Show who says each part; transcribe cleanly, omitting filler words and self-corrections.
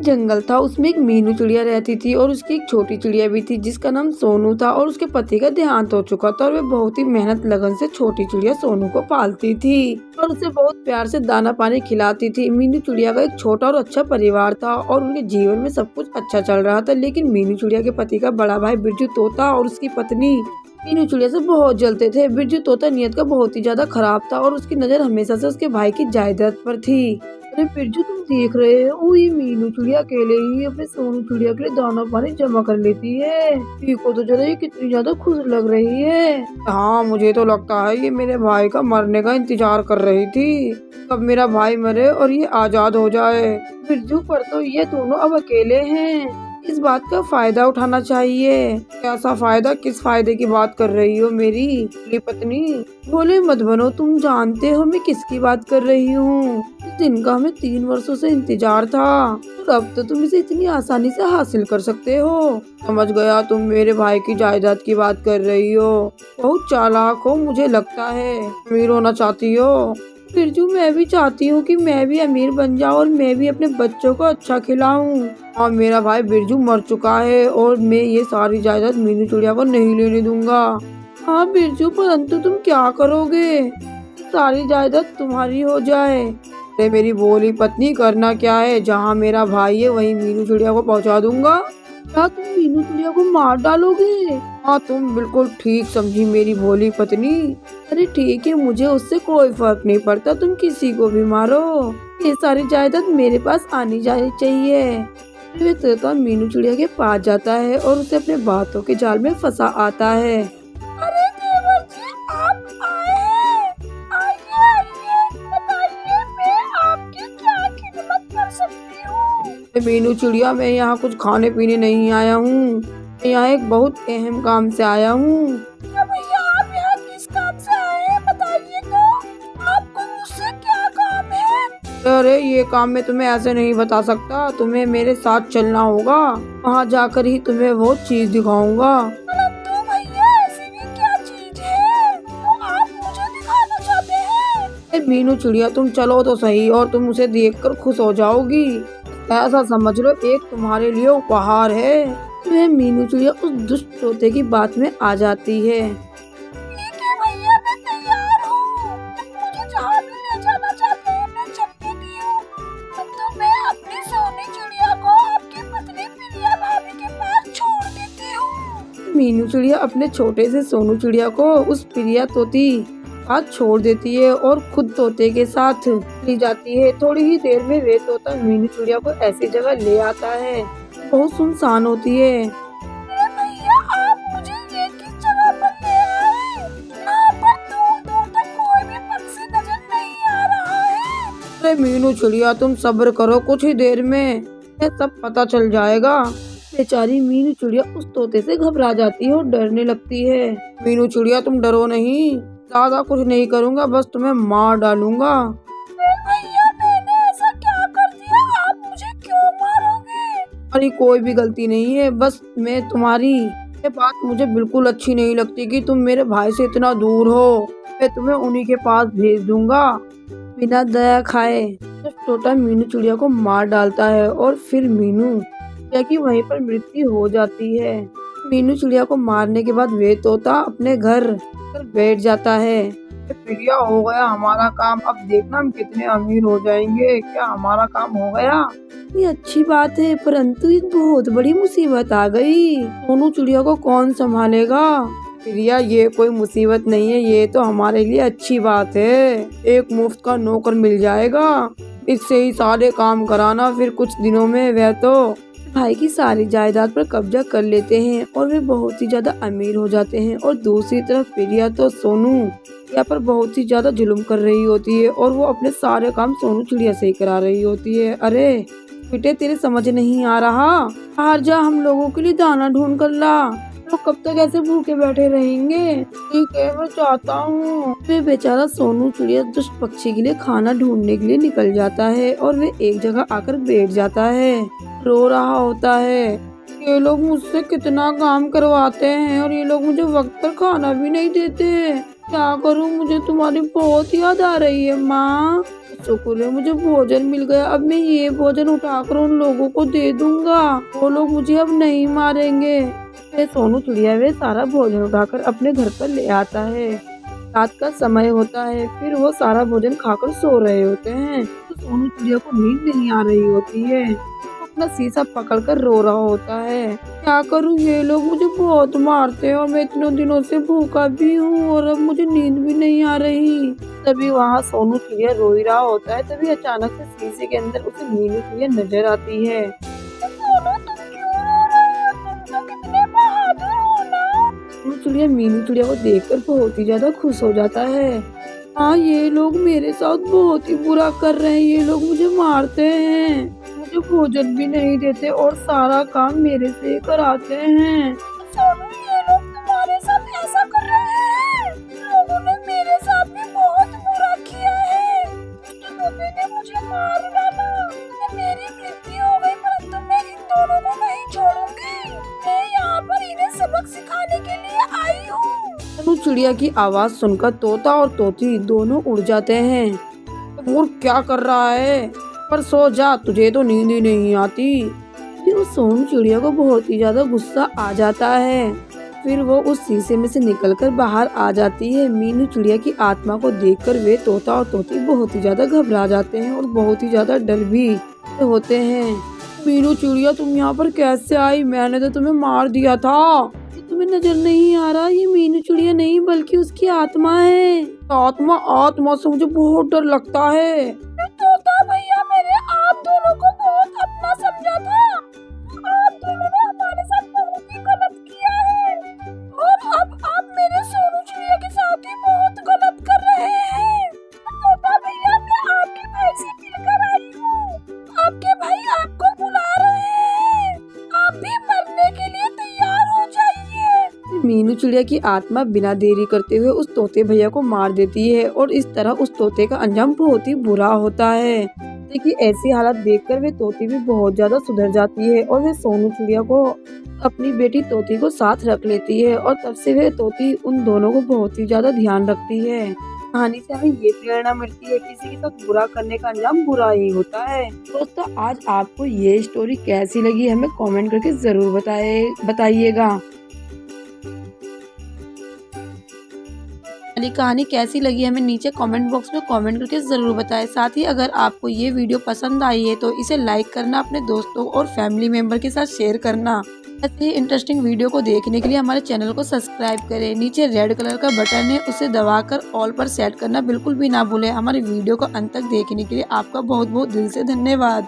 Speaker 1: जंगल था, उसमें एक मीनू चिड़िया रहती थी और उसकी एक छोटी चिड़िया भी थी जिसका नाम सोनू था। और उसके पति का देहांत हो चुका था और वे बहुत ही मेहनत लगन से छोटी चिड़िया सोनू को पालती थी और उसे बहुत प्यार से दाना पानी खिलाती थी। मीनू चिड़िया का एक छोटा और अच्छा परिवार था और उनके जीवन में सब कुछ अच्छा चल रहा था। लेकिन मीनू चिड़िया के पति का बड़ा भाई बिरजू तोता और उसकी पत्नी मीनू चिड़िया से बहुत जलते थे। बिरजू तोता नियत का बहुत ही ज्यादा खराब था और उसकी नजर हमेशा से उसके भाई की जायदाद पर थी। अरे बिरजू, तुम देख रहे हो, ये मीनू चिड़िया अकेले ही अपने सोनू चिड़िया के लिए दाना पानी जमा कर लेती है। देखो तो जरा ये कितनी ज्यादा खुश लग रही है। हाँ, मुझे तो लगता है ये मेरे भाई का मरने का इंतजार कर रही थी, कब मेरा भाई मरे और ये आजाद हो जाए। बिरजू, पर तो ये दोनों अब अकेले हैं, इस बात का फायदा उठाना चाहिए। कैसा फायदा? किस फायदे की बात कर रही हो मेरी पत्नी? बोले मत बनो, तुम जानते हो मैं किसकी बात कर रही हूँ। इस दिन का हमें 3 वर्षों से इंतजार था और अब तो तुम इसे इतनी आसानी से हासिल कर सकते हो। समझ गया, तुम मेरे भाई की जायदाद की बात कर रही हो। बहुत चालाक हो मुझे लगता है, अमीर होना चाहती हो। बिरजू, मैं भी चाहती हूँ कि मैं भी अमीर बन जाऊँ और मैं भी अपने बच्चों को अच्छा खिलाऊं। और मेरा भाई बिरजू मर चुका है और मैं ये सारी जायदाद मीनू चिड़िया को नहीं लेने दूंगा। हाँ बिरजू, परंतु तुम क्या करोगे? सारी जायदाद तुम्हारी हो जाए। अरे मेरी भोली पत्नी, करना क्या है? जहाँ मेरा भाई है वहीं मीनू चिड़िया को पहुँचा दूंगा। क्या तुम मीनू चिड़िया को मार डालोगे? हाँ, तुम बिल्कुल ठीक समझी मेरी भोली पत्नी। अरे ठीक है, मुझे उससे कोई फर्क नहीं पड़ता, तुम किसी को भी मारो, ये सारी जायदाद मेरे पास आनी जानी चाहिए। वे तोता मीनू चिड़िया के पास जाता है और उसे अपने बातों के जाल में फंसा आता है। अरे देवर जी, आप आए हैं। आइए आइए, बताइए मैं आपकी क्या खिदमत कर सकती हूँ। मीनू चिड़िया, मैं यहाँ कुछ खाने पीने नहीं आया हूँ, मैं यहाँ एक बहुत अहम काम से आया हूँ। भैया, आप यहाँ किस काम से आए हैं बताइए तो, आपको मुझसे क्या काम है? अरे ये काम मैं तुम्हें ऐसे नहीं बता सकता, तुम्हें मेरे साथ चलना होगा, वहाँ जाकर ही तुम्हें वो चीज दिखाऊंगा। परंतु भैया, ऐसी भी क्या चीज है जो आप मुझे दिखाना चाहते हैं? मीनू चिड़िया, तुम चलो तो सही और तुम उसे देखकर खुश हो जाओगी। ऐसा समझ लो, एक तुम्हारे लिए उपहार है। वह मीनू चिड़िया उस दुष्ट तोते की बात में आ जाती है। ठीक है भैया, मैं तैयार हूँ, मुझे जहाँ भी ले जाना चाहते हैं मैं चलती हूँ। तो मैं अपनी सोनी चिड़िया को आपकी पत्नी प्रिया भाभी के पास छोड़ देती हूँ। मीनू चिड़िया अपने छोटे से सोनू चिड़िया को उस प्रिया तोती हाथ छोड़ देती है और खुद तोते के साथ ली जाती है। थोड़ी ही देर में वे तोता मीनू चिड़िया को ऐसी जगह ले आता है बहुत सुनसान होती है। अरे भैया, आप मुझे ये किस जगह पर ले आए? यहाँ पर दूर दूर तक कोई भी पक्षी नजर नहीं आ रहा है। अरे मीनू चिड़िया, तुम सब्र करो, कुछ ही देर में ये सब पता चल जाएगा। बेचारी मीनू चिड़िया उस तोते से घबरा जाती है और डरने लगती है। मीनू चिड़िया, तुम डरो नहीं, ज्यादा कुछ नहीं करूँगा, बस तुम्हें मार डालूंगा। भैया, मैंने ऐसा क्या कर दिया? आप मुझे क्यों मारोगे? अरे कोई भी गलती नहीं है, बस मैं तुम्हारी ये बात मुझे बिल्कुल अच्छी नहीं लगती कि तुम मेरे भाई से इतना दूर हो। मैं तुम्हें उन्हीं के पास भेज दूंगा बिना दया खाए। तो छोटा मीनू चिड़िया को मार डालता है और फिर मीनू चिड़िया की वहीं पर मृत्यु हो जाती है। मीनू चिड़िया को मारने के बाद वे तोता अपने घर पर बैठ जाता है। प्रिया, हो गया हमारा काम, अब देखना हम कितने अमीर हो जाएंगे। क्या हमारा काम हो गया? ये अच्छी बात है, परंतु एक बहुत बड़ी मुसीबत आ गई। सोनू चिड़िया को कौन संभालेगा? प्रिया, ये कोई मुसीबत नहीं है, ये तो हमारे लिए अच्छी बात है। एक मुफ्त का नौकर मिल जाएगा, इससे ही सारे काम कराना, फिर कुछ दिनों में वह तो भाई की सारी जायदाद पर कब्जा कर लेते हैं और वे बहुत ही ज्यादा अमीर हो जाते हैं। और दूसरी तरफ प्रिया तो सोनू चिड़िया पर बहुत ही ज्यादा जुल्म कर रही होती है और वो अपने सारे काम सोनू चिड़िया से ही करा रही होती है। अरे बेटे, तेरे समझ नहीं आ रहा? बाहर जा, हम लोगों के लिए दाना ढूंढ कर ला, तो कब तक ऐसे भूखे बैठे रहेंगे? ठीक है, मैं चाहता हूँ। वे बेचारा सोनू चिड़िया दुष्ट पक्षी के लिए खाना ढूंढने के लिए निकल जाता है और वे एक जगह आकर बैठ जाता है, रो रहा होता है। ये लोग मुझसे कितना काम करवाते हैं और ये लोग मुझे वक्त पर खाना भी नहीं देते। क्या करूं, मुझे तुम्हारी बहुत याद आ रही है माँ। शुक्र है मुझे भोजन मिल गया। अब मैं ये भोजन उठाकर उन लोगों को दे दूंगा, वो लोग मुझे अब नहीं मारेंगे। फिर सोनू चिड़िया वे सारा भोजन उठाकर अपने घर पर ले आता है। रात का समय होता है, फिर वो सारा भोजन खाकर सो रहे होते हैं। तो सोनू चिड़िया को नींद नहीं आ रही होती है, वो अपना शीशा पकड़कर रो रहा होता है। क्या करूँ, ये लोग मुझे बहुत मारते हैं और मैं इतने दिनों से भूखा भी हूँ और अब मुझे नींद भी नहीं आ रही। तभी वहाँ सोनू चिड़िया रो ही रहा होता है। तभी अचानक से शीशे के अंदर उसे मीनू चिड़िया नजर आती है। सोनू चिड़िया मीनू चिड़िया को देखकर बहुत ही ज्यादा खुश हो जाता है। हाँ, ये लोग मेरे साथ बहुत ही बुरा कर रहे हैं, ये लोग मुझे मारते हैं, मुझे भोजन भी नहीं देते और सारा काम मेरे से कराते हैं। सोनू, ये लोग तुम्हारे साथ ऐसा कर रहे हैं? लोगों ने मेरे साथ भी बहुत बुरा किया है। दुष्ट तोते ने मुझे मार डाला, मेरी मृत्यु हो गई, परंतु मैं इन दोनों को नहीं छोड़ूंगी। मैं यहाँ पर इन्हें सबक सिखाने के लिए आई हूँ। सोनू चिड़िया की आवाज सुनकर तोता और तोती दोनों उड़ जाते हैं। मोर क्या कर रहा है? पर सो जा, तुझे तो नींद ही नहीं आती। फिर वो सोनू चिड़िया को बहुत ही ज्यादा गुस्सा आ जाता है। फिर वो उस शीशे में से निकलकर बाहर आ जाती है। मीनू चिड़िया की आत्मा को देखकर वे तोता और तोती बहुत ही ज्यादा घबरा जाते हैं और बहुत ही ज्यादा डर भी होते हैं। मीनू चिड़िया, तुम यहाँ पर कैसे आई? मैंने तो तुम्हें मार दिया था। तुम्हें नजर नहीं आ रहा, ये मीनू चिड़िया नहीं बल्कि उसकी आत्मा है। आत्मा? आत्मा से मुझे बहुत डर लगता है। तोता भैया, मैंने आप दोनों को बहुत अपना समझा था। आप दोनों ने हमारे साथ बहुत ही गलत किया है और अब आप मेरे सोनू चिड़िया के साथ ही बहुत गलत कर रहे हैं। तोता भैया, मैं आपके भाई से मिलकर आई हूँ। आपके भाई आपको बुला रहे हैं, आप भी मरने के लिए तैयार हो जाइए। मीनू चिड़िया की आत्मा बिना देरी करते हुए उस तोते भैया को मार देती है और इस तरह उस तोते का अंजाम बहुत ही बुरा होता है। देखिए, ऐसी हालत देखकर वे तोती भी बहुत ज्यादा सुधर जाती है और वे सोनू चिड़िया को अपनी बेटी तोती को साथ रख लेती है और तब से वे तोती उन दोनों को बहुत ही ज्यादा ध्यान रखती है। कहानी से हमें ये प्रेरणा मिलती है, किसी के साथ बुरा करने का अंजाम बुरा ही होता है। दोस्तों, आज आपको ये स्टोरी कैसी लगी हमें कमेंट करके जरूर बताइएगा। वाली कहानी कैसी लगी हमें नीचे कमेंट बॉक्स में कमेंट करके जरूर बताएं। साथ ही अगर आपको ये वीडियो पसंद आई है तो इसे लाइक करना, अपने दोस्तों और फैमिली मेंबर के साथ शेयर करना। ऐसे ही इंटरेस्टिंग वीडियो को देखने के लिए हमारे चैनल को सब्सक्राइब करें। नीचे रेड कलर का बटन है, उसे दबाकर ऑल पर सेट करना बिल्कुल भी ना भूलें। हमारे वीडियो को अंत तक देखने के लिए आपका बहुत बहुत दिल से धन्यवाद।